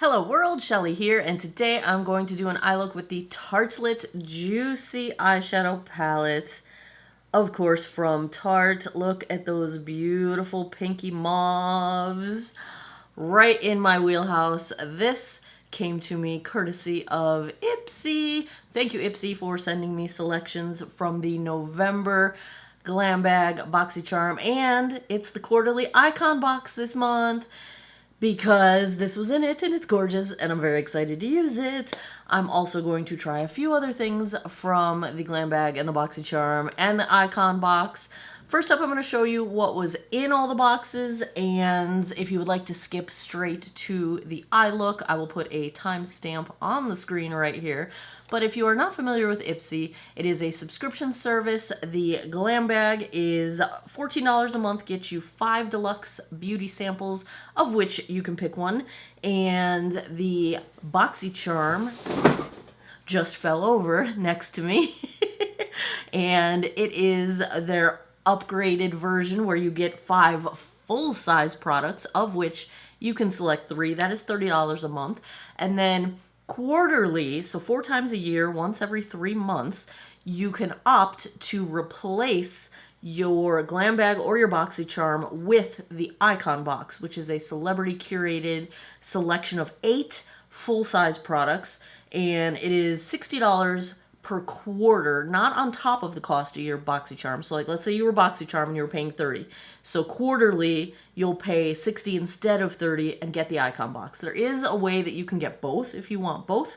Hello world, Shelly here, and today I'm going to do an eye look with the Tartelette Juicy eyeshadow palette. Of course, from Tarte. Look at those beautiful pinky mauves. Right in my wheelhouse. This came to me courtesy of Ipsy. Thank you, Ipsy, for sending me selections from the November Glam Bag Boxycharm, and it's the quarterly icon box this month, because this was in it and it's gorgeous and I'm very excited to use it. I'm also going to try a few other things from the Glam Bag and the Boxycharm and the icon box. First up, I'm going to show you what was in all the boxes, and if you would like to skip straight to the eye look, I will put a timestamp on the screen right here. But if you are not familiar with Ipsy, it is a subscription service. The Glam Bag is $14 a month, gets you 5 deluxe beauty samples, of which you can pick one. And the Boxycharm just fell over next to me. And it is their upgraded version where you get 5 full-size products, of which you can select 3. That is $30 a month. And then quarterly, so 4 times a year, once every 3 months, you can opt to replace your Glam Bag or your Boxycharm with the Icon Box, which is a celebrity curated selection of 8 full-size products, and it is $60 per quarter, not on top of the cost of your Boxycharm. So like, let's say you were Boxycharm and you were paying $30. So quarterly, you'll pay $60 instead of $30 and get the Icon Box. There is a way that you can get both if you want both.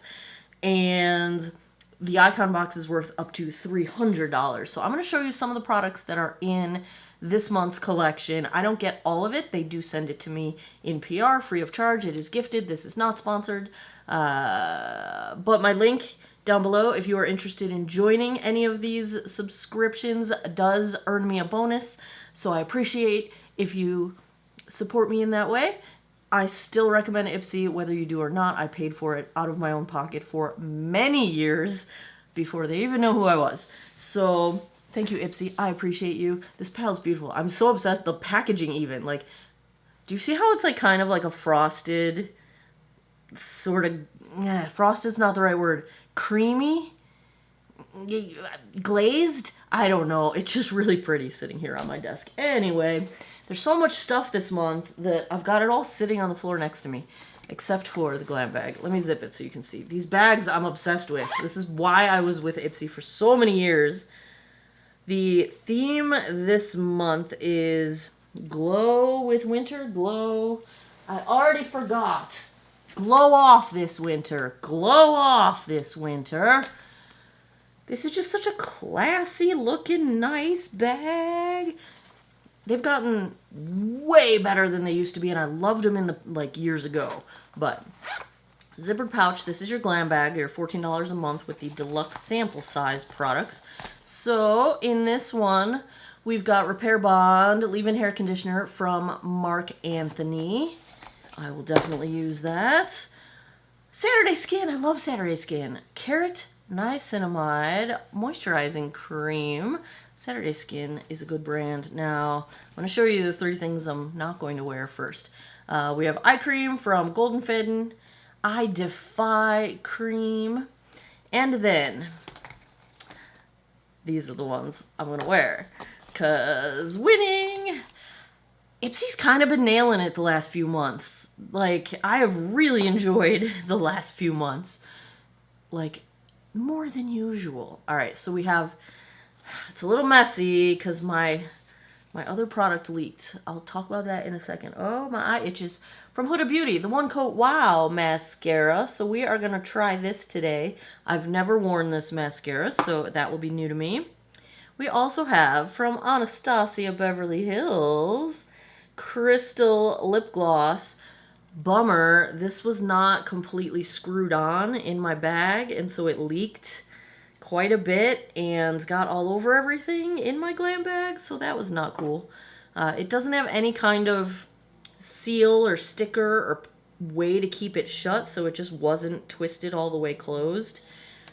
And the Icon Box is worth up to $300. So I'm going to show you some of the products that are in this month's collection. I don't get all of it. They do send it to me in PR, free of charge. It is gifted. This is not sponsored. But my link down below, if you are interested in joining any of these subscriptions, does earn me a bonus. So I appreciate if you support me in that way. I still recommend Ipsy, whether you do or not. I paid for it out of my own pocket for many years before they even know who I was. So thank you, Ipsy. I appreciate you. This palette's beautiful. I'm so obsessed. The packaging even. Like, do you see how it's like kind of like a frosted sort of... frosted's not the right word. Creamy? Glazed? I don't know. It's just really pretty sitting here on my desk. Anyway, there's so much stuff this month that I've got it all sitting on the floor next to me, except for the Glam Bag. Let me zip it so you can see. These bags I'm obsessed with. This is why I was with Ipsy for so many years. The theme this month is glow with winter. Glow. I already forgot. Glow off this winter. Glow off this winter. This is just such a classy looking nice bag. They've gotten way better than they used to be, and I loved them in the years ago. But zippered pouch, this is your Glam Bag. You're $14 a month with the deluxe sample size products. So in this one, we've got Repair Bond leave-in hair conditioner from Mark Anthony. I will definitely use that. Saturday Skin. I love Saturday Skin. Carrot Niacinamide Moisturizing Cream. Saturday Skin is a good brand. Now, I'm going to show you the 3 things I'm not going to wear first. We have eye cream from Golden Fidden, Eye Defy Cream, and then these are the ones I'm going to wear. Because winning! Ipsy's kind of been nailing it the last few months. Like, I have really enjoyed the last few months. Like, more than usual. Alright, so we have... It's a little messy because my other product leaked. I'll talk about that in a second. Oh, my eye itches. From Huda Beauty, the One Coat Wow mascara. So we are going to try this today. I've never worn this mascara, so that will be new to me. We also have, from Anastasia Beverly Hills, Crystal Lip Gloss. Bummer, this was not completely screwed on in my bag, and so it leaked quite a bit and got all over everything in my Glam Bag, so that was not cool. It doesn't have any kind of seal or sticker or way to keep it shut, so it just wasn't twisted all the way closed.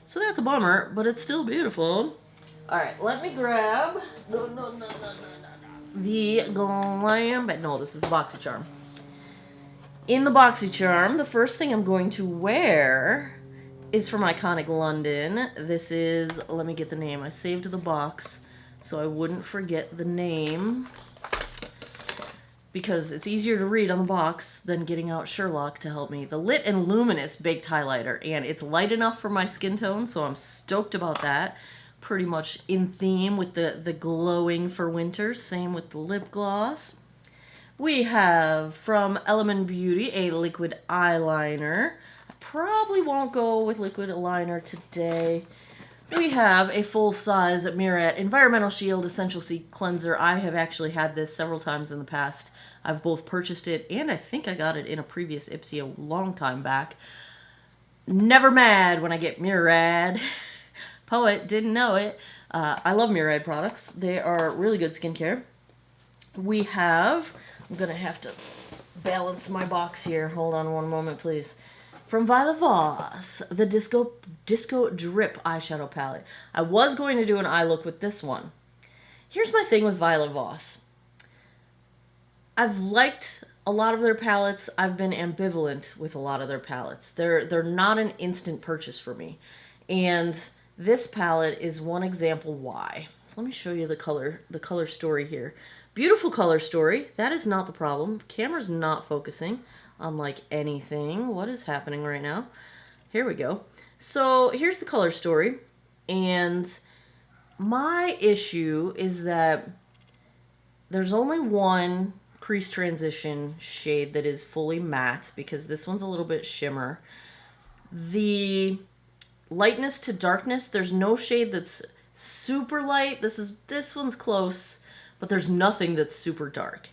So that's a bummer, but it's still beautiful. Alright, let me grab... the Glam Bag. No, this is the Boxycharm. In the Boxycharm, the first thing I'm going to wear is from Iconic London. This is, let me get the name. I saved the box so I wouldn't forget the name, because it's easier to read on the box than getting out Sherlock to help me. The Lit and Luminous Baked Highlighter, and it's light enough for my skin tone, so I'm stoked about that. Pretty much in theme with the glowing for winter. Same with the lip gloss. We have from Element Beauty a liquid eyeliner. I probably won't go with liquid eyeliner today. We have a full-size Murad Environmental Shield Essential C Cleanser. I have actually had this several times in the past. I've both purchased it and I think I got it in a previous Ipsy a long time back. Never mad when I get Murad. Poet, didn't know it. I love Murad products. They are really good skincare. We have... I'm going to have to balance my box here. Hold on one moment, please. From Violet Voss, the Disco Drip eyeshadow palette. I was going to do an eye look with this one. Here's my thing with Violet Voss. I've liked a lot of their palettes. I've been ambivalent with a lot of their palettes. They're not an instant purchase for me. And this palette is one example why. So let me show you the color story here. Beautiful color story. That is not the problem. Camera's not focusing on like anything. What is happening right now? Here we go. So here's the color story. And my issue is that there's only one crease transition shade that is fully matte, because this one's a little bit shimmer. The lightness to darkness, there's no shade that's super light. This one's close, but there's nothing that's super dark.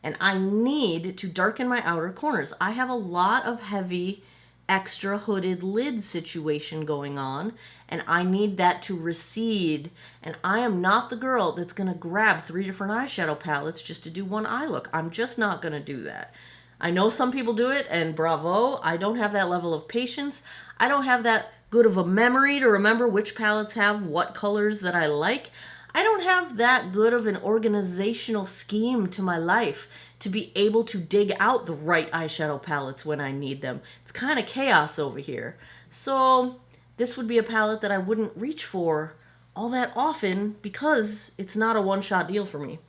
And I need to darken my outer corners. I have a lot of heavy extra hooded lid situation going on, and I need that to recede. And I am not the girl that's gonna grab 3 different eyeshadow palettes just to do one eye look. I'm just not gonna do that. I know some people do it, and bravo. I don't have that level of patience. I don't have that good of a memory to remember which palettes have what colors that I like. I don't have that good of an organizational scheme to my life to be able to dig out the right eyeshadow palettes when I need them. It's kind of chaos over here. So this would be a palette that I wouldn't reach for all that often because it's not a one-shot deal for me.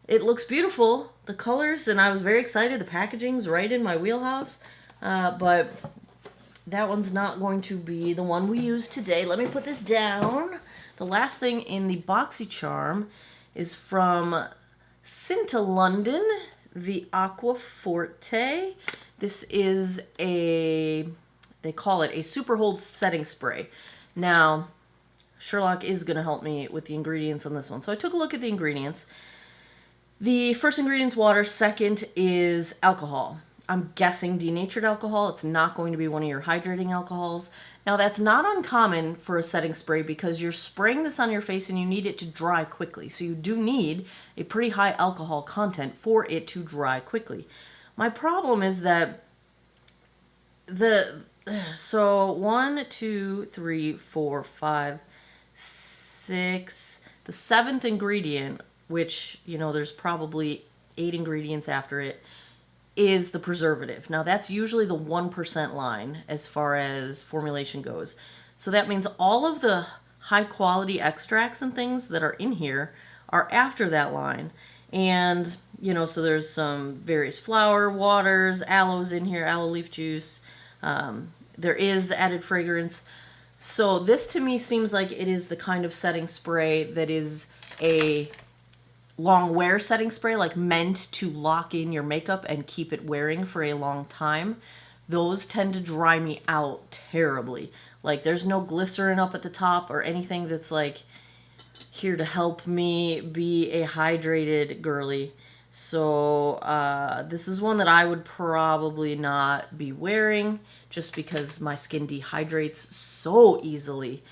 It looks beautiful, the colors, and I was very excited. The packaging's right in my wheelhouse, but that one's not going to be the one we use today. Let me put this down. The last thing in the Boxycharm is from Cinta London, the Aqua Forte. This is they call it a Super Hold Setting Spray. Now, Sherlock is going to help me with the ingredients on this one. So I took a look at the ingredients. The first ingredient's water, second is alcohol. I'm guessing denatured alcohol. It's not going to be one of your hydrating alcohols. Now, that's not uncommon for a setting spray because you're spraying this on your face and you need it to dry quickly. So you do need a pretty high alcohol content for it to dry quickly. My problem is that so 1, 2, 3, 4, 5, 6, the 7th ingredient, which, you know, there's probably 8 ingredients after it, is the preservative. Now that's usually the 1% line as far as formulation goes. So that means all of the high quality extracts and things that are in here are after that line. And, you know, so there's some various flower, waters, aloes in here, aloe leaf juice. There is added fragrance. So this to me seems like it is the kind of setting spray that is a long wear setting spray, like meant to lock in your makeup and keep it wearing for a long time. Those tend to dry me out terribly. Like there's no glycerin up at the top or anything that's like here to help me be a hydrated girly. So this is one that I would probably not be wearing just because my skin dehydrates so easily.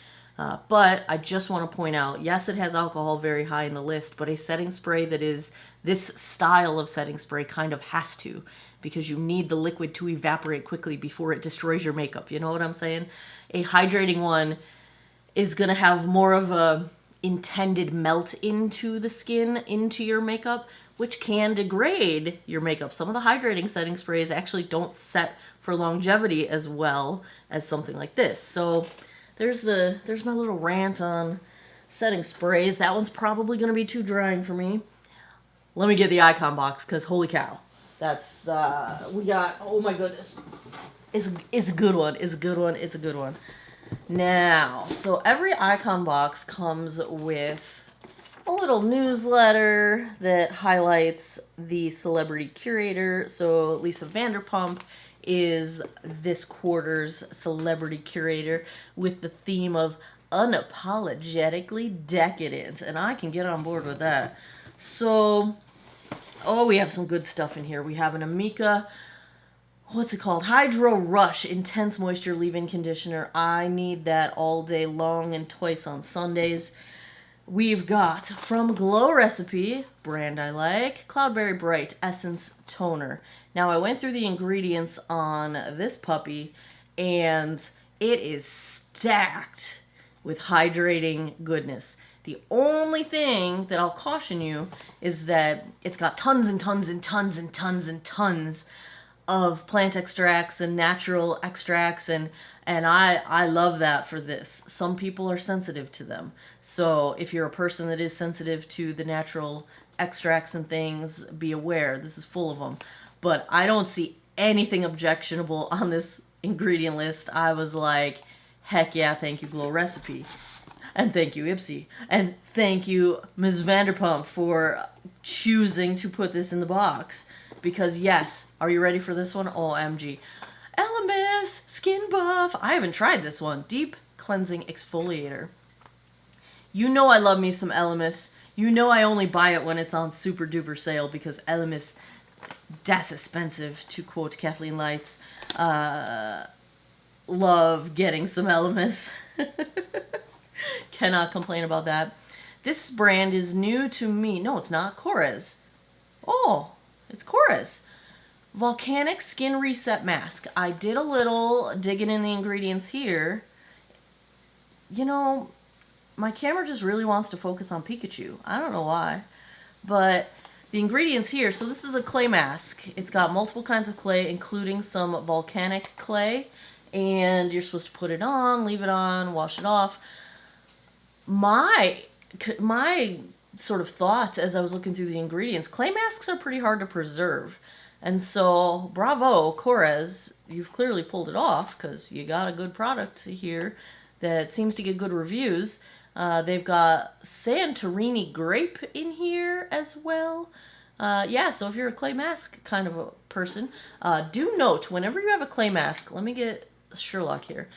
But I just want to point out, yes, it has alcohol very high in the list, but a setting spray that is this style of setting spray kind of has to, because you need the liquid to evaporate quickly before it destroys your makeup. You know what I'm saying? A hydrating one is going to have more of a intended melt into the skin, into your makeup, which can degrade your makeup. Some of the hydrating setting sprays actually don't set for longevity as well as something like this. So there's my little rant on setting sprays. That one's probably going to be too drying for me. Let me get the icon box, because holy cow. That's, we got, oh my goodness. It's a good one. It's a good one. It's a good one. Now, so every icon box comes with a little newsletter that highlights the celebrity curator. So Lisa Vanderpump is this quarter's celebrity curator with the theme of unapologetically decadent. And I can get on board with that. So, oh, we have some good stuff in here. We have an Amika, what's it called? Hydro Rush Intense Moisture Leave-In Conditioner. I need that all day long and twice on Sundays. We've got from Glow Recipe, brand I like, Cloudberry Bright Essence Toner. Now, I went through the ingredients on this puppy, and it is stacked with hydrating goodness. The only thing that I'll caution you is that it's got tons and tons and tons and tons and tons of plant extracts and natural extracts, and I love that for this. Some people are sensitive to them. So if you're a person that is sensitive to the natural extracts and things, be aware. This is full of them. But I don't see anything objectionable on this ingredient list. I was like, heck yeah, thank you, Glow Recipe. And thank you, Ipsy. And thank you, Ms. Vanderpump, for choosing to put this in the box. Because yes, are you ready for this one? OMG. Elemis Skin Buff. I haven't tried this one. Deep Cleansing Exfoliator. You know I love me some Elemis. You know I only buy it when it's on super duper sale, because Elemis, das expensive, to quote Kathleen Lights. Love getting some Elemis. Cannot complain about that. This brand is new to me. No, it's not. Korres. Oh, it's Korres. Volcanic Skin Reset Mask. I did a little digging in the ingredients here. You know, my camera just really wants to focus on Pikachu. I don't know why. But the ingredients here, so this is a clay mask. It's got multiple kinds of clay, including some volcanic clay. And you're supposed to put it on, leave it on, wash it off. My sort of thought as I was looking through the ingredients, clay masks are pretty hard to preserve. And so, bravo, Korres, you've clearly pulled it off, because you got a good product here that seems to get good reviews. They've got Santorini Grape in here as well. Yeah, so if you're a clay mask kind of a person, do note, whenever you have a clay mask, let me get Sherlock here.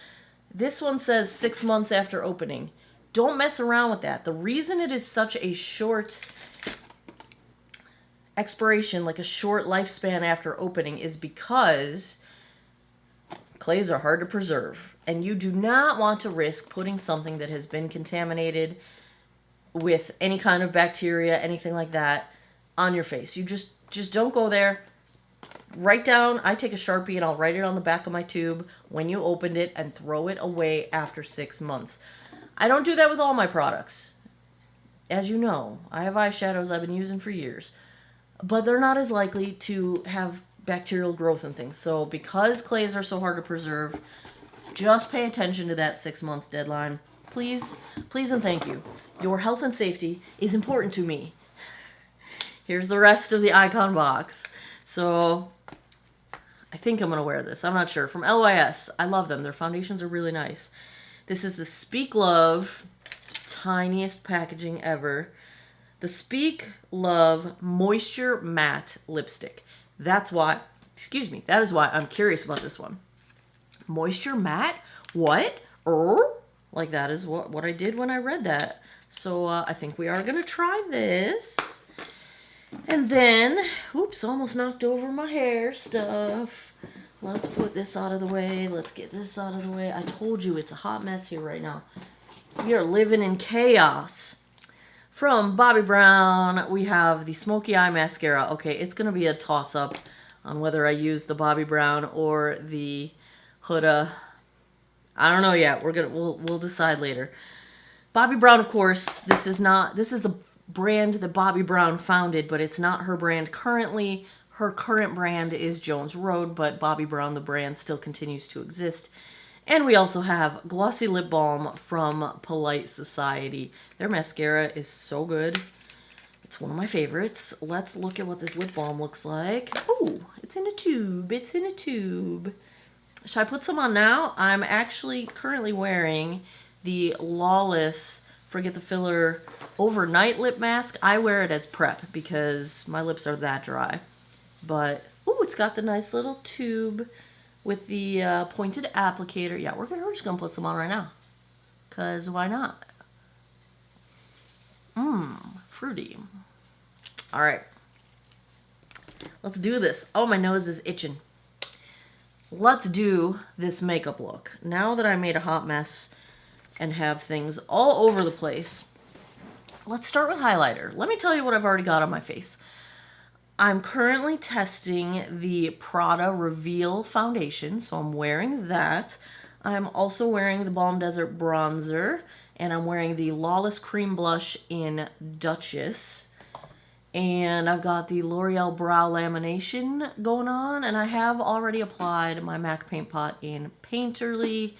This one says 6 months after opening. Don't mess around with that. The reason it is such a short expiration, like a short lifespan after opening, is because clays are hard to preserve. And you do not want to risk putting something that has been contaminated with any kind of bacteria, anything like that, on your face. You just don't go there. Write down, I take a Sharpie and I'll write it on the back of my tube when you opened it, and throw it away after 6 months. I don't do that with all my products. As you know, I have eyeshadows I've been using for years, but they're not as likely to have bacterial growth and things. So because clays are so hard to preserve, just pay attention to that 6 month deadline. Please, please and thank you. Your health and safety is important to me. Here's the rest of the icon box. So I think I'm going to wear this. I'm not sure. From LYS. I love them. Their foundations are really nice. This is the Speak Love, tiniest packaging ever. The Speak Love Moisture Matte Lipstick. That's why, excuse me, that is why I'm curious about this one. Moisture Matte? What? Like that is what I did when I read that. So I think we are going to try this. And then, oops, almost knocked over my hair stuff. Let's put this out of the way. Let's get this out of the way. I told you it's a hot mess here right now. We are living in chaos. From Bobbi Brown, we have the Smoky Eye Mascara. Okay, it's going to be a toss-up on whether I use the Bobbi Brown or the Huda. I don't know yet. We'll decide later. Bobbi Brown, of course, this is the brand that Bobbi Brown founded, but it's not her brand currently. Her current brand is Jones Road, but Bobbi Brown, the brand, still continues to exist. And we also have Glossy Lip Balm from Polite Society. Their mascara is so good. It's one of my favorites. Let's look at what this lip balm looks like. Oh, it's in a tube. It's in a tube. Should I put some on now? I'm actually currently wearing the Lawless Forget the Filler Overnight Lip Mask. I wear it as prep because my lips are that dry. But, oh, it's got the nice little tube with the pointed applicator. Yeah, we're just going to put some on right now. Because why not? Fruity. All right. Let's do this. Oh, my nose is itching. Let's do this makeup look. Now that I made a hot mess and have things all over the place, let's start with highlighter. Let me tell you what I've already got on my face. I'm currently testing the Prada Reveal foundation, so I'm wearing that. I'm also wearing the Balm Desert bronzer, and I'm wearing the Lawless cream blush in Duchess. And I've got the L'Oreal brow lamination going on, and I have already applied my MAC Paint Pot in Painterly.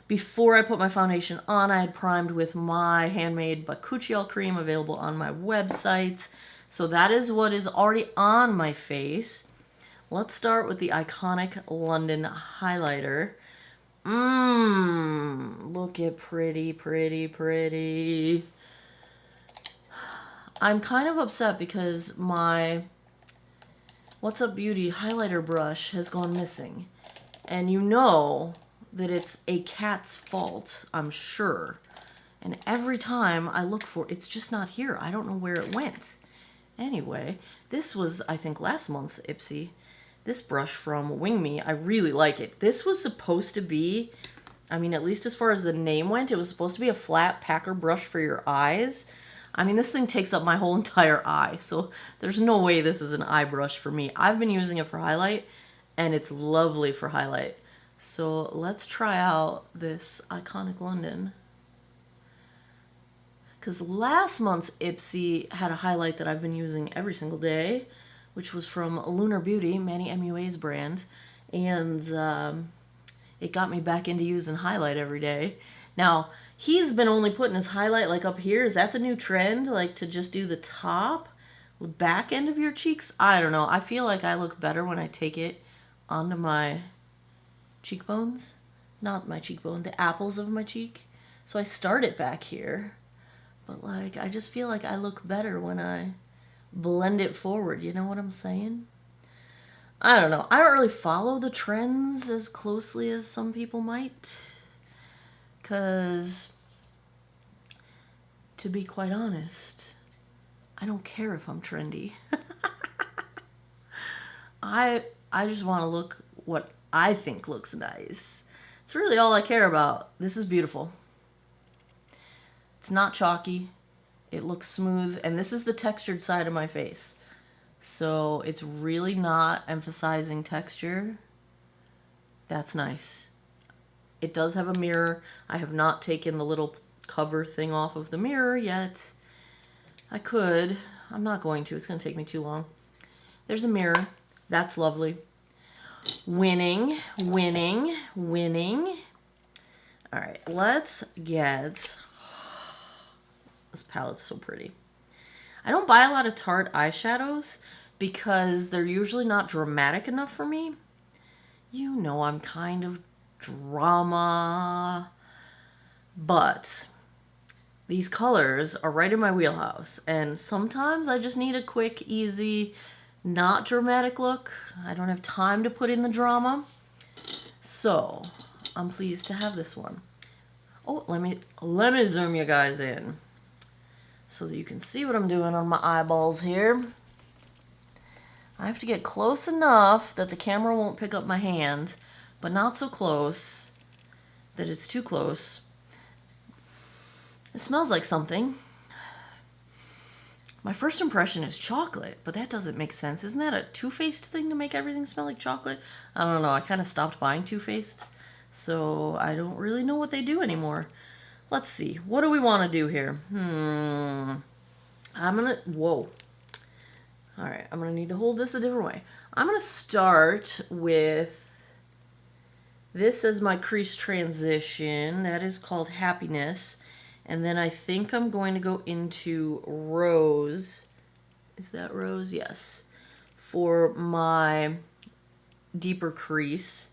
Before I put my foundation on, I had primed with my handmade Bakuchiol cream available on my website. So that is what is already on my face. Let's start with the iconic London highlighter. Look at pretty, pretty, pretty. I'm kind of upset because my What's Up Beauty highlighter brush has gone missing. And you know that it's a cat's fault, I'm sure. And every time I look for it, it's just not here. I don't know where it went. Anyway, this was, I think, last month's Ipsy. This brush from Wing Me, I really like it. This was supposed to be, I mean, at least as far as the name went, it was supposed to be a flat packer brush for your eyes. I mean, this thing takes up my whole entire eye, so there's no way this is an eye brush for me. I've been using it for highlight, and it's lovely for highlight. So let's try out this iconic London. Because last month's Ipsy had a highlight that I've been using every single day, which was from Lunar Beauty, Manny MUA's brand, and it got me back into using highlight every day. Now, he's been only putting his highlight like up here. Is that the new trend? Like to just do the top, the back end of your cheeks? I don't know. I feel like I look better when I take it onto my cheekbones. Not my cheekbone, the apples of my cheek. So I start it back here. But like, I just feel like I look better when I blend it forward. You know what I'm saying? I don't know. I don't really follow the trends as closely as some people might. Because, to be quite honest, I don't care if I'm trendy. I just want to look what I think looks nice. It's really all I care about. This is beautiful. It's not chalky. It looks smooth. And this is the textured side of my face. So it's really not emphasizing texture. That's nice. It does have a mirror. I have not taken the little cover thing off of the mirror yet. I could. I'm not going to. It's going to take me too long. There's a mirror. That's lovely. Winning, winning, winning. All right, let's get... This palette's so pretty. I don't buy a lot of Tarte eyeshadows because they're usually not dramatic enough for me. You know I'm kind of drama. But these colors are right in my wheelhouse. And sometimes I just need a quick, easy, not dramatic look. I don't have time to put in the drama. So I'm pleased to have this one. Oh, let me zoom you guys in so that you can see what I'm doing on my eyeballs here. I have to get close enough that the camera won't pick up my hand, but not so close that it's too close. It smells like something. My first impression is chocolate, but that doesn't make sense. Isn't that a Too Faced thing to make everything smell like chocolate? I don't know. I kind of stopped buying Too Faced, so I don't really know what they do anymore. Let's see. What do we want to do here? whoa. All right, I'm gonna need to hold this a different way. I'm gonna start with this as my crease transition. That is called Happiness. And then I think I'm going to go into Rose. Is that Rose? Yes. For my deeper crease.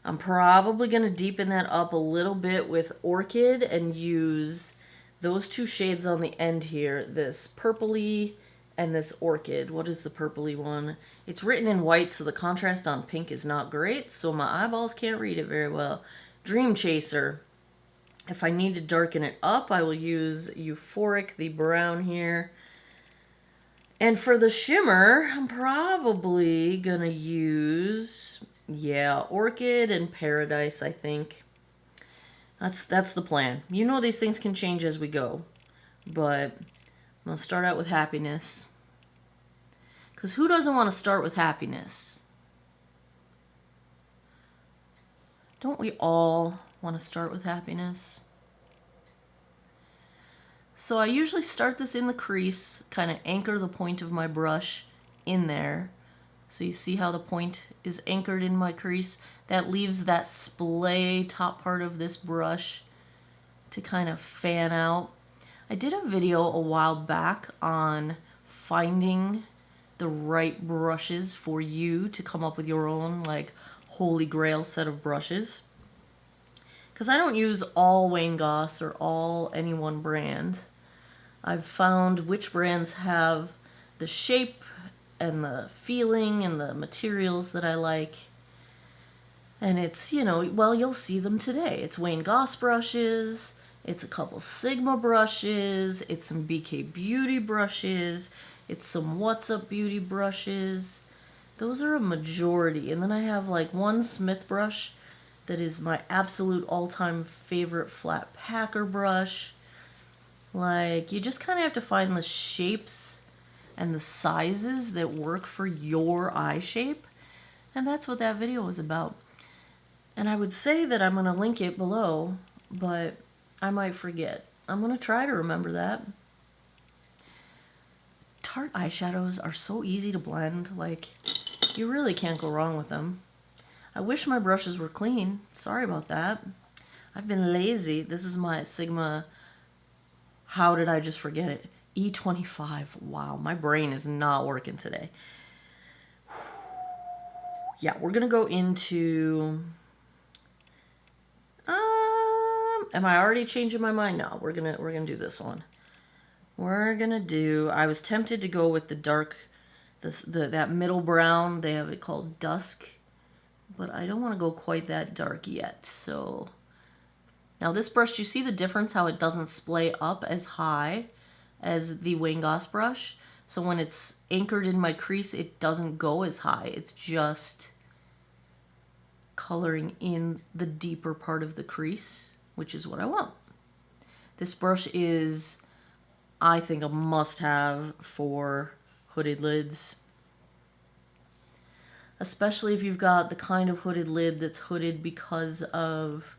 I'm probably going to deepen that up a little bit with Orchid and use those two shades on the end here. This purpley and this Orchid. What is the purpley one? It's written in white, so the contrast on pink is not great, so my eyeballs can't read it very well. Dream Chaser. If I need to darken it up, I will use Euphoric, the brown here. And for the shimmer, I'm probably gonna use, yeah, Orchid and Paradise, I think. That's the plan. You know these things can change as we go, but I'm gonna start out with Happiness. Because who doesn't want to start with happiness? Don't we all want to start with happiness? So I usually start this in the crease, kind of anchor the point of my brush in there. So you see how the point is anchored in my crease? That leaves that splay top part of this brush to kind of fan out. I did a video a while back on finding the right brushes for you to come up with your own like holy grail set of brushes. Because I don't use all Wayne Goss or all any one brand. I've found which brands have the shape and the feeling and the materials that I like. And it's, you know, well, you'll see them today. It's Wayne Goss brushes, it's a couple Sigma brushes, it's some BK Beauty brushes, it's some What's Up Beauty brushes. Those are a majority. And then I have like one Smith brush that is my absolute all-time favorite flat packer brush. Like, you just kind of have to find the shapes and the sizes that work for your eye shape. And that's what that video was about. And I would say that I'm going to link it below, but I might forget. I'm going to try to remember that. Tarte eyeshadows are so easy to blend. Like, you really can't go wrong with them. I wish my brushes were clean. Sorry about that. I've been lazy. This is my Sigma, how did I just forget it? E25. Wow, my brain is not working today. Yeah, we're gonna go into, am I already changing my mind? No, we're gonna do this one. We're gonna do, I was tempted to go with the dark, that middle brown. They have it called Dusk, but I don't want to go quite that dark yet. So now this brush, you see the difference how it doesn't splay up as high as the Wayne Goss brush. So when it's anchored in my crease, it doesn't go as high. It's just coloring in the deeper part of the crease, which is what I want. This brush is, I think, a must-have for hooded lids. Especially if you've got the kind of hooded lid that's hooded because of,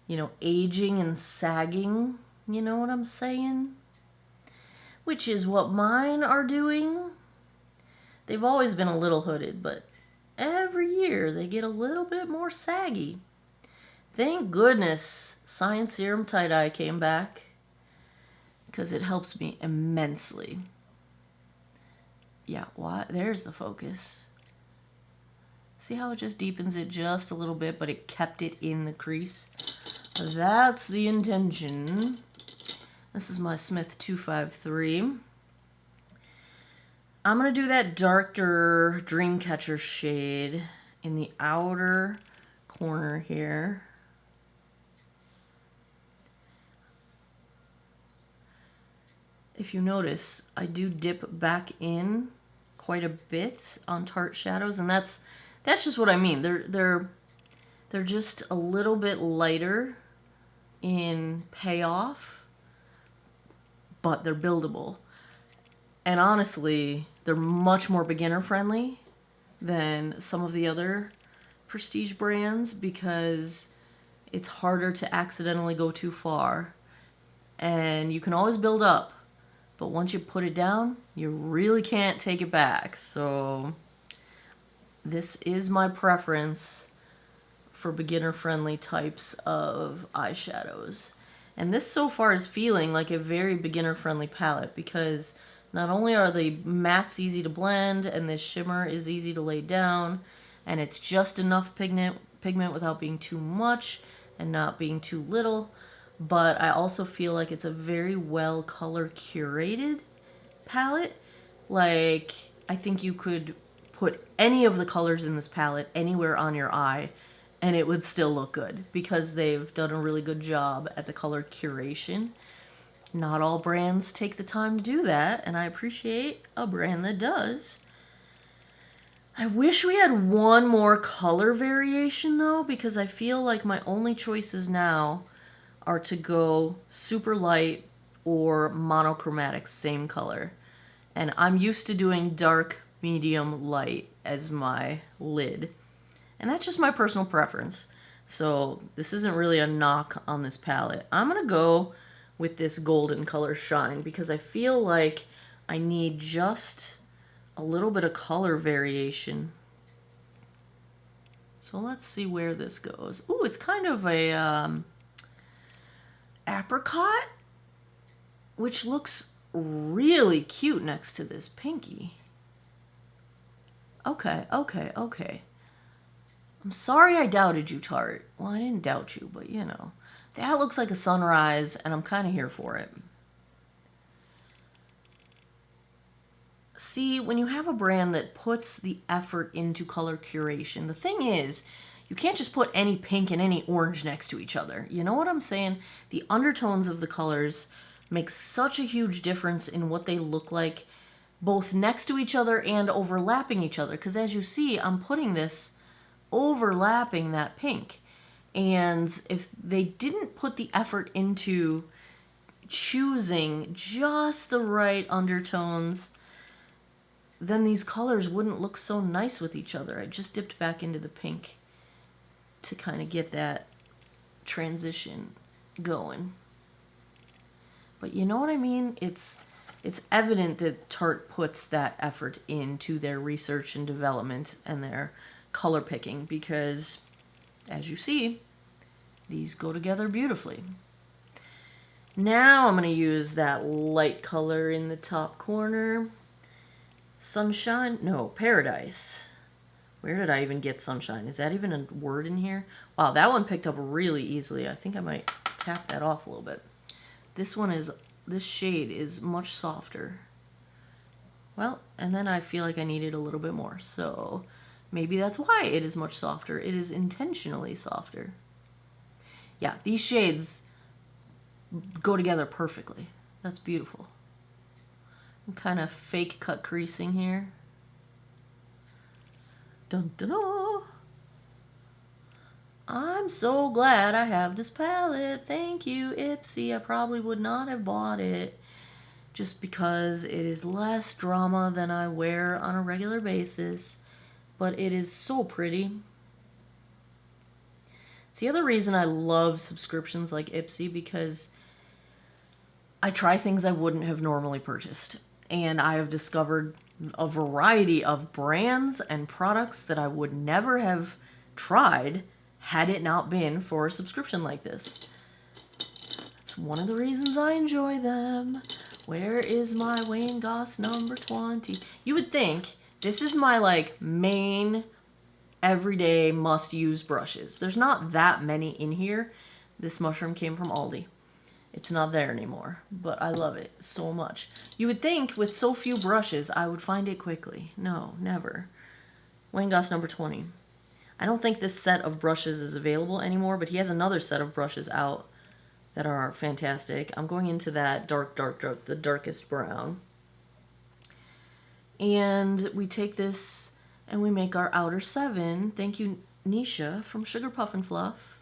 you know, aging and sagging. You know what I'm saying? Which is what mine are doing. They've always been a little hooded, but every year they get a little bit more saggy. Thank goodness Science Serum Tie-Dye came back, because it helps me immensely. Yeah, there's the focus. See how it just deepens it just a little bit, but it kept it in the crease? That's the intention. This is my Smith 253. I'm going to do that darker Dreamcatcher shade in the outer corner here. If you notice, I do dip back in quite a bit on Tarte shadows, and that's just what I mean. They're just a little bit lighter in payoff, but they're buildable. And honestly, they're much more beginner friendly than some of the other prestige brands, because it's harder to accidentally go too far. And you can always build up, but once you put it down, you really can't take it back. So this is my preference for beginner-friendly types of eyeshadows. And this so far is feeling like a very beginner-friendly palette because not only are the mattes easy to blend and this shimmer is easy to lay down, and it's just enough pigment without being too much and not being too little, but I also feel like it's a very well color curated palette. Like, I think you could put any of the colors in this palette anywhere on your eye and it would still look good because they've done a really good job at the color curation. Not all brands take the time to do that, and I appreciate a brand that does. I wish we had one more color variation though, because I feel like my only choices now are to go super light or monochromatic, same color. And I'm used to doing dark, medium, light as my lid. And that's just my personal preference. So this isn't really a knock on this palette. I'm going to go with this golden color Shine because I feel like I need just a little bit of color variation. So let's see where this goes. Ooh, it's kind of a apricot, which looks really cute next to this pinky. Okay. I'm sorry I doubted you, Tarte. Well, I didn't doubt you, but you know. That looks like a sunrise, and I'm kind of here for it. See, when you have a brand that puts the effort into color curation, the thing is, you can't just put any pink and any orange next to each other. You know what I'm saying? The undertones of the colors make such a huge difference in what they look like, both next to each other and overlapping each other. Because as you see, I'm putting this overlapping that pink. And if they didn't put the effort into choosing just the right undertones, then these colors wouldn't look so nice with each other. I just dipped back into the pink to kind of get that transition going. But you know what I mean? It's evident that Tarte puts that effort into their research and development and their color picking because, as you see, these go together beautifully. Now I'm going to use that light color in the top corner. Sunshine? No, Paradise. Where did I even get Sunshine? Is that even a word in here? Wow, that one picked up really easily. I think I might tap that off a little bit. This shade is much softer. Well, and then I feel like I needed a little bit more. So maybe that's why it is much softer. It is intentionally softer. Yeah, these shades go together perfectly. That's beautiful. I'm kind of fake cut creasing here. Dun dun dun. I'm so glad I have this palette. Thank you, Ipsy. I probably would not have bought it just because it is less drama than I wear on a regular basis, but it is so pretty. It's the other reason I love subscriptions like Ipsy, because I try things I wouldn't have normally purchased, and I have discovered a variety of brands and products that I would never have tried had it not been for a subscription like this. That's one of the reasons I enjoy them. Where is my Wayne Goss number 20? You would think this is my like main everyday must-use brushes. There's not that many in here. This mushroom came from Aldi. It's not there anymore, but I love it so much. You would think with so few brushes I would find it quickly. No, never. Wayne Goss number 20. I don't think this set of brushes is available anymore, but he has another set of brushes out that are fantastic. I'm going into that dark, the darkest brown. And we take this and we make our outer 7. Thank you, Nisha from Sugar Puff and Fluff,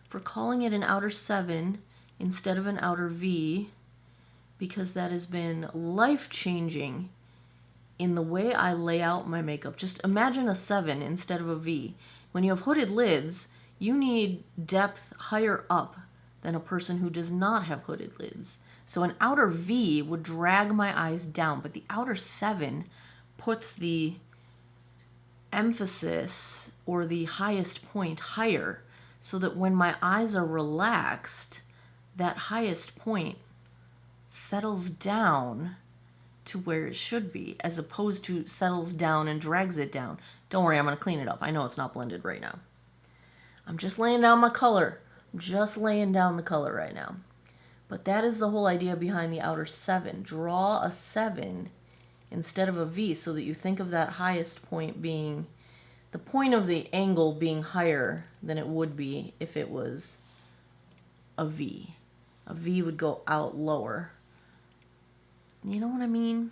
for calling it an outer 7 instead of an outer V, because that has been life-changing in the way I lay out my makeup. Just imagine a 7 instead of a V. When you have hooded lids, you need depth higher up than a person who does not have hooded lids. So an outer V would drag my eyes down, but the outer 7 puts the emphasis or the highest point higher, so that when my eyes are relaxed, that highest point settles down to where it should be, as opposed to settles down and drags it down. Don't worry, I'm going to clean it up. I know it's not blended right now. I'm just laying down my color. I'm just laying down the color right now. But that is the whole idea behind the outer 7. Draw a 7 instead of a V, so that you think of that highest point being, the point of the angle being higher than it would be if it was a V. A V would go out lower. You know what I mean?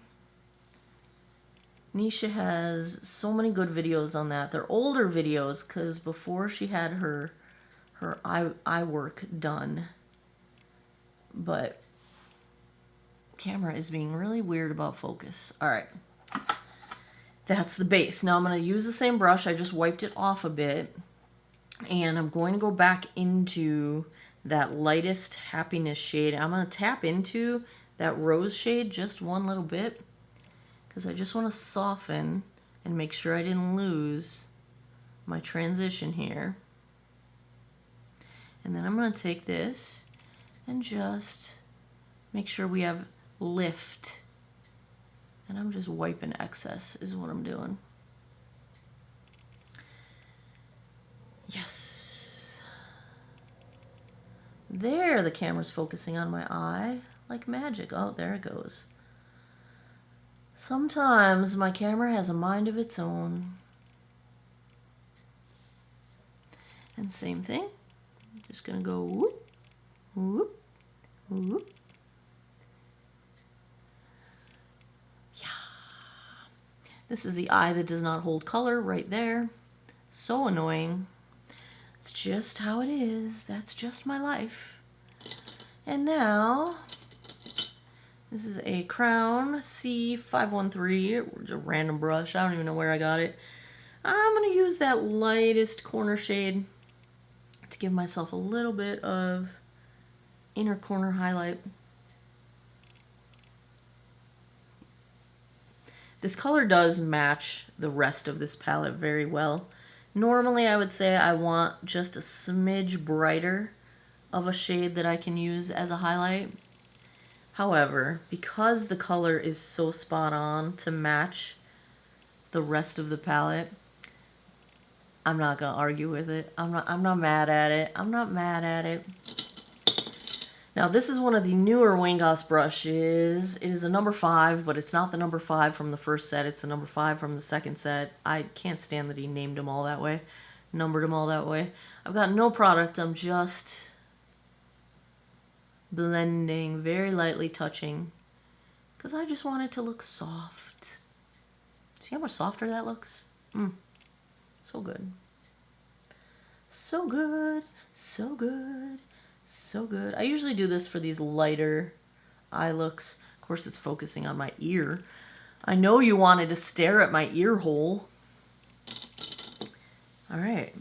Nisha has so many good videos on that. They're older videos, because before she had her eye work done. But camera is being really weird about focus. All right. That's the base. Now I'm going to use the same brush. I just wiped it off a bit. And I'm going to go back into that lightest happiness shade. I'm going to tap into that rose shade just one little bit, because I just want to soften and make sure I didn't lose my transition here. And then I'm going to take this and just make sure we have lift. And I'm just wiping excess is what I'm doing. Yes. There, the camera's focusing on my eye like magic. Oh, there it goes. Sometimes my camera has a mind of its own. And same thing. I'm just going to go whoop, whoop, whoop. Yeah. This is the eye that does not hold color right there. So annoying. It's just how it is. That's just my life. And now, this is a Crown C513, a random brush. I don't even know where I got it. I'm going to use that lightest corner shade to give myself a little bit of inner corner highlight. This color does match the rest of this palette very well. Normally I would say I want just a smidge brighter of a shade that I can use as a highlight. However, because the color is so spot on to match the rest of the palette, I'm not gonna argue with it. I'm not mad at it. I'm not mad at it. Now this is one of the newer Wayne Goss brushes. It is a number 5, but it's not the number 5 from the first set. It's the number 5 from the second set. I can't stand that he named them all that way, numbered them all that way. I've got no product. I'm just blending, very lightly touching, because I just want it to look soft. See how much softer that looks? So good. So good. So good. So good. I usually do this for these lighter eye looks. Of course, it's focusing on my ear. I know you wanted to stare at my ear hole. All right.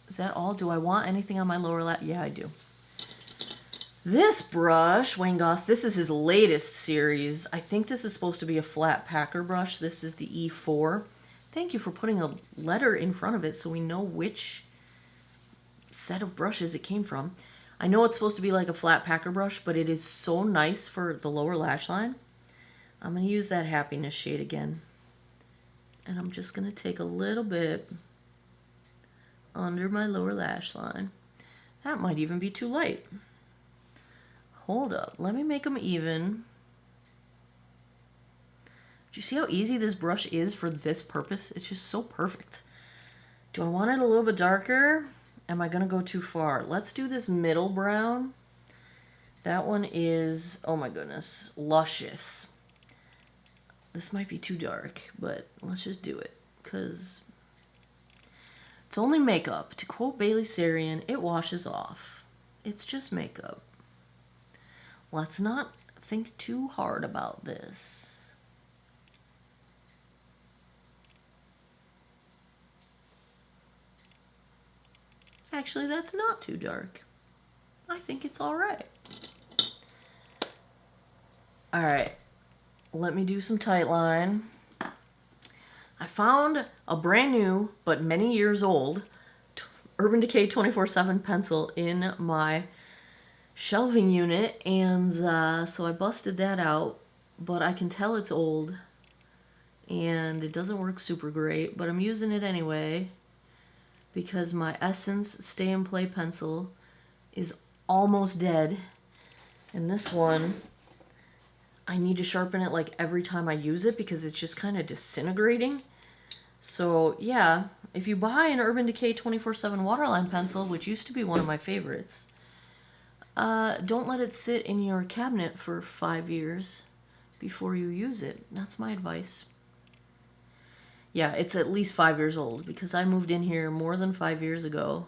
Is that all? Do I want anything on my lower lap? Yeah, I do. This brush, Wayne Goss, this is his latest series. I think this is supposed to be a flat packer brush. This is the E4. Thank you for putting a letter in front of it so we know which set of brushes it came from. I know it's supposed to be like a flat packer brush, but it is so nice for the lower lash line. I'm going to use that happiness shade again. And I'm just going to take a little bit under my lower lash line. That might even be too light. Hold up. Let me make them even. Do you see how easy this brush is for this purpose? It's just so perfect. Do I want it a little bit darker? Am I going to go too far? Let's do this middle brown. That one is, oh my goodness, luscious. This might be too dark, but let's just do it, because it's only makeup. To quote Bailey Sarian, it washes off. It's just makeup. Let's not think too hard about this. Actually, that's not too dark. I think it's all right. All right, let me do some tight line. I found a brand new, but many years old, Urban Decay 24/7 pencil in my shelving unit, and so I busted that out, but I can tell it's old, and it doesn't work super great, but I'm using it anyway, because my Essence Stay and Play pencil is almost dead, and this one, I need to sharpen it like every time I use it because it's just kind of disintegrating. So yeah, if you buy an Urban Decay 24/7 waterline pencil, which used to be one of my favorites, don't let it sit in your cabinet for 5 years before you use it. That's my advice. Yeah, it's at least 5 years old because I moved in here more than 5 years ago,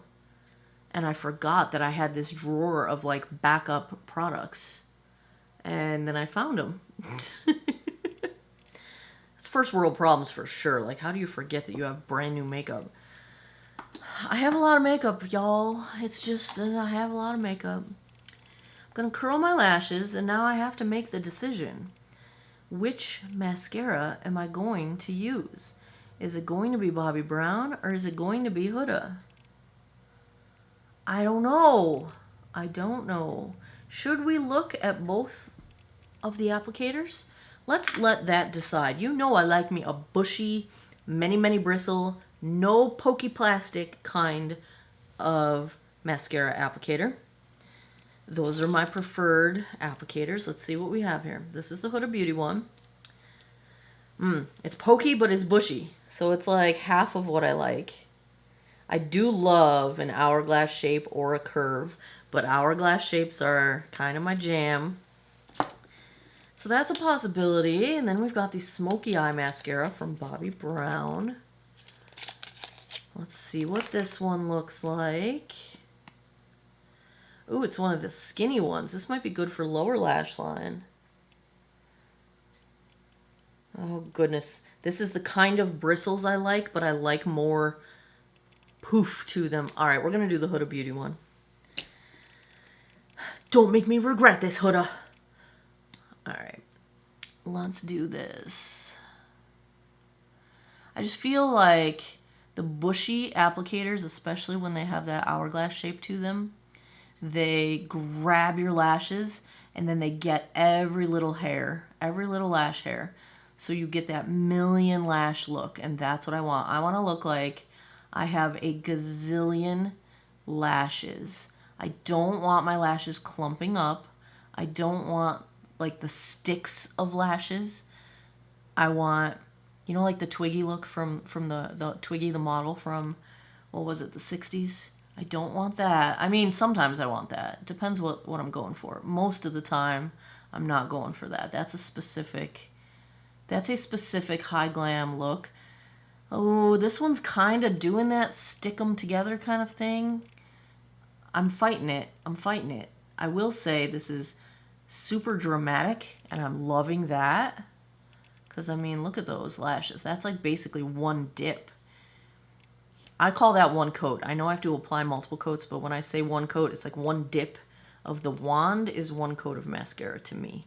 and I forgot that I had this drawer of like backup products, and then I found them. It's first world problems for sure. Like, how do you forget that you have brand new makeup? I have a lot of makeup, y'all. It's just, I have a lot of makeup. I'm gonna curl my lashes, and now I have to make the decision. Which mascara am I going to use? Is it going to be Bobbi Brown, or is it going to be Huda? I don't know. I don't know. Should we look at both of the applicators? Let's let that decide. You know I like me a bushy, many bristle, no pokey plastic kind of mascara applicator. Those are my preferred applicators. Let's see what we have here. This is the Huda Beauty one. It's pokey, but it's bushy. So it's like half of what I like. I do love an hourglass shape or a curve, but hourglass shapes are kind of my jam. So that's a possibility. And then we've got the Smoky Eye Mascara from Bobbi Brown. Let's see what this one looks like. Ooh, it's one of the skinny ones. This might be good for lower lash line. Oh, goodness. This is the kind of bristles I like, but I like more poof to them. All right, we're going to do the Huda Beauty one. Don't make me regret this, Huda. All right, let's do this. I just feel like the bushy applicators, especially when they have that hourglass shape to them, they grab your lashes and then they get every little hair, every little lash hair. So you get that million lash look, and that's what I want. I want to look like I have a gazillion lashes. I don't want my lashes clumping up. I don't want like the sticks of lashes. I want, you know, like the Twiggy look from the Twiggy the model from, what was it, the 60s? I don't want that. I mean, sometimes I want that. Depends what I'm going for. Most of the time, I'm not going for that. That's a specific high glam look. Oh, this one's kind of doing that stick them together kind of thing. I'm fighting it. I will say this is super dramatic, and I'm loving that. Because, I mean, look at those lashes. That's like basically one dip. I call that one coat. I know I have to apply multiple coats, but when I say one coat, it's like one dip of the wand is one coat of mascara to me.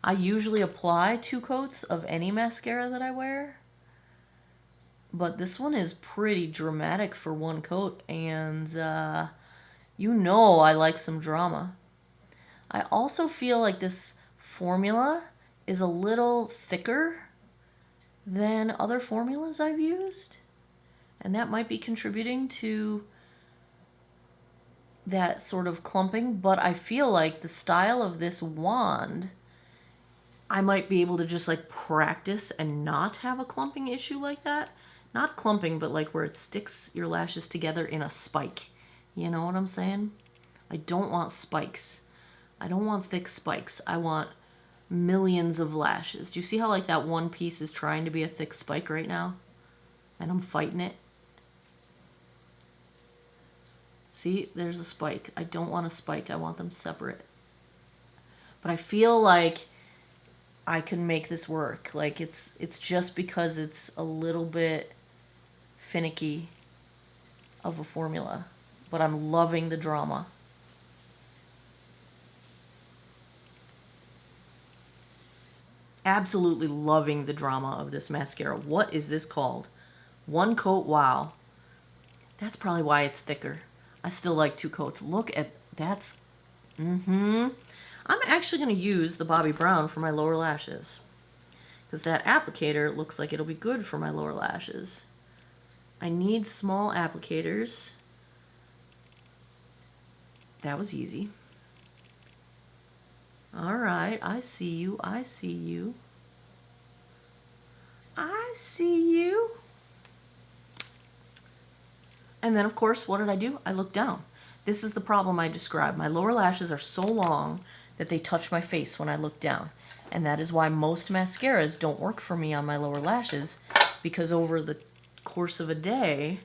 I usually apply 2 coats of any mascara that I wear, but this one is pretty dramatic for one coat, and you know I like some drama. I also feel like this formula is a little thicker than other formulas I've used, and that might be contributing to that sort of clumping, but I feel like the style of this wand, I might be able to just like practice and not have a clumping issue like that. Not clumping, but like where it sticks your lashes together in a spike. You know what I'm saying? I don't want spikes. I don't want thick spikes. I want millions of lashes. Do you see how like that one piece is trying to be a thick spike right now? And I'm fighting it. See, there's a spike. I don't want a spike. I want them separate. But I feel like I can make this work. Like it's just because it's a little bit finicky of a formula. But I'm loving the drama. absolutely loving the drama of this mascara. What is this called? One Coat Wow. That's probably why it's thicker. I still like 2 coats. Look at, that's, I'm actually going to use the Bobbi Brown for my lower lashes, because that applicator looks like it'll be good for my lower lashes. I need small applicators. That was easy. All right, I see you, I see you. I see you. And then, of course, what did I do? I looked down. This is the problem I described. My lower lashes are so long that they touch my face when I look down. And that is why most mascaras don't work for me on my lower lashes, because over the course of a day,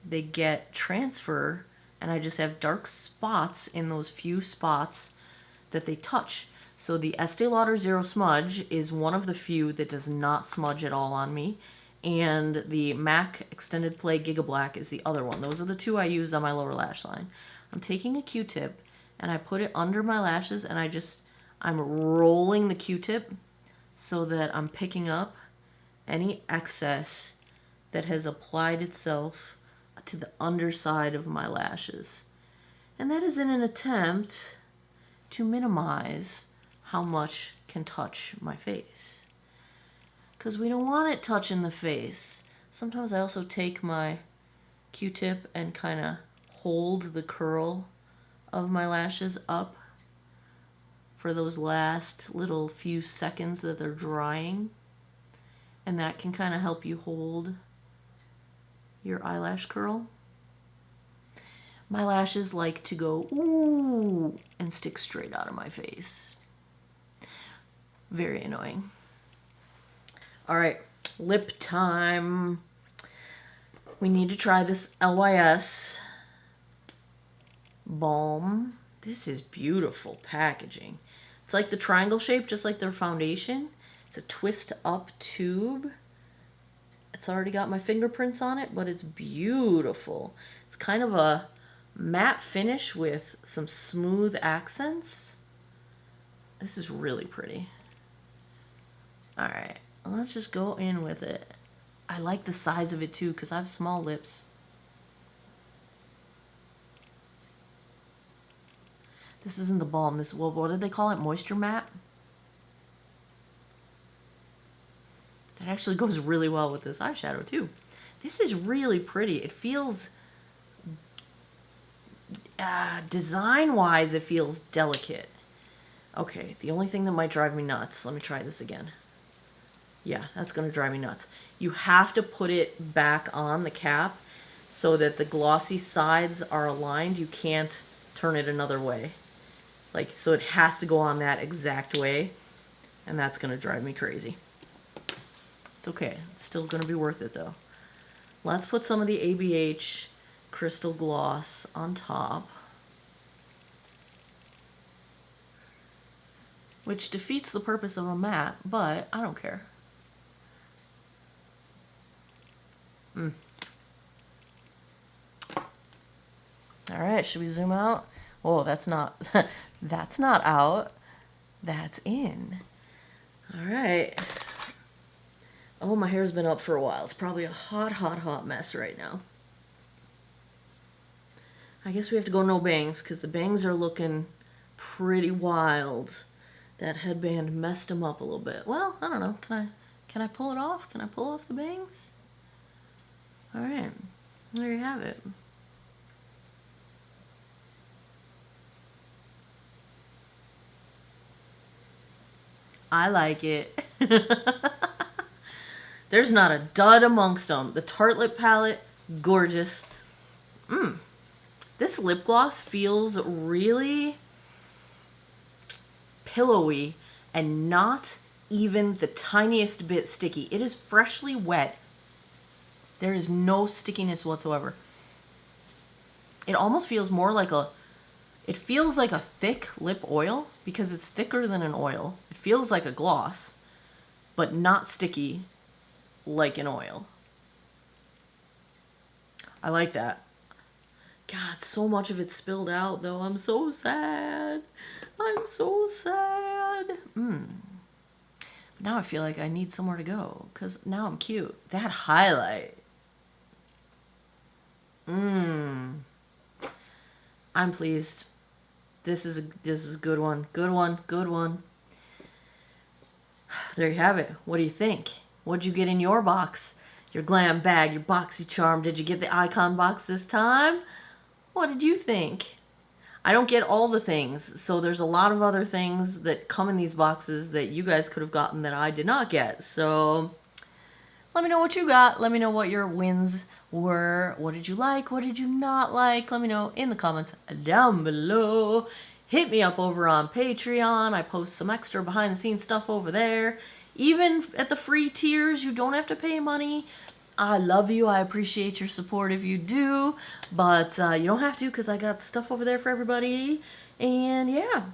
they get transfer, and I just have dark spots in those few spots that they touch. So the Estee Lauder Zero Smudge is one of the few that does not smudge at all on me. And the MAC Extended Play Giga Black is the other one. Those are the 2 I use on my lower lash line. I'm taking a Q-tip and I put it under my lashes, and I'm rolling the Q-tip so that I'm picking up any excess that has applied itself to the underside of my lashes. And that is in an attempt to minimize how much can touch my face, because we don't want it touching the face. Sometimes I also take my Q-tip and kind of hold the curl of my lashes up for those last little few seconds that they're drying, and that can kind of help you hold your eyelash curl. My lashes like to go ooh and stick straight out of my face. Very annoying. All right, lip time. We need to try this LYS balm. This is beautiful packaging. It's like the triangle shape, just like their foundation. It's a twist up tube. It's already got my fingerprints on it, but it's beautiful. It's kind of a matte finish with some smooth accents. This is really pretty. All right, let's just go in with it. I like the size of it too, because I have small lips. This isn't the balm. This, well, what did they call it? Moisture matte? That actually goes really well with this eyeshadow too. This is really pretty. It feels, design-wise, it feels delicate. Okay, the only thing that might drive me nuts, let me try this again. Yeah, that's going to drive me nuts. You have to put it back on the cap so that the glossy sides are aligned. You can't turn it another way. Like, so it has to go on that exact way, and that's going to drive me crazy. It's okay. It's still going to be worth it, though. Let's put some of the ABH Crystal Gloss on top, which defeats the purpose of a matte, but I don't care. All right, should we zoom out? Oh, that's not, that's not out. That's in. All right. Oh, my hair's been up for a while. It's probably a hot, hot, hot mess right now. I guess we have to go no bangs, because the bangs are looking pretty wild. That headband messed them up a little bit. Well, I don't know. Can I pull it off? Can I pull off the bangs? All right. There you have it. I like it. There's not a dud amongst them. The Tartelette palette, gorgeous. This lip gloss feels really pillowy and not even the tiniest bit sticky. It is freshly wet. There is no stickiness whatsoever. It almost feels more like it feels like a thick lip oil because it's thicker than an oil. It feels like a gloss, but not sticky like an oil. I like that. God, so much of it spilled out though. I'm so sad. I'm so sad. Now I feel like I need somewhere to go because now I'm cute. That highlight. I'm pleased. This is a good one. Good one. Good one. There you have it. What do you think? What'd you get in your box? Your Glam Bag, your Boxycharm. Did you get the icon box this time? What did you think? I don't get all the things, so there's a lot of other things that come in these boxes that you guys could have gotten that I did not get. So let me know what you got. Let me know what your wins were. What did you like? What did you not like? Let me know in the comments down below. Hit me up over on Patreon. I post some extra behind the scenes stuff over there. Even at the free tiers, you don't have to pay money. I love you. I appreciate your support if you do. But you don't have to because I got stuff over there for everybody. And yeah,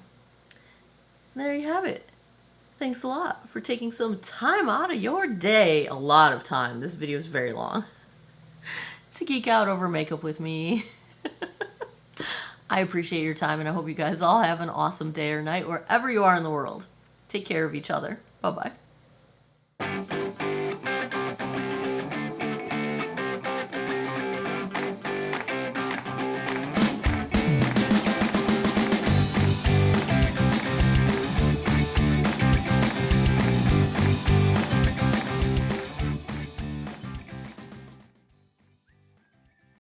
there you have it. Thanks a lot for taking some time out of your day. A lot of time. This video is very long. To geek out over makeup with me. I appreciate your time and I hope you guys all have an awesome day or night wherever you are in the world. Take care of each other. Bye-bye.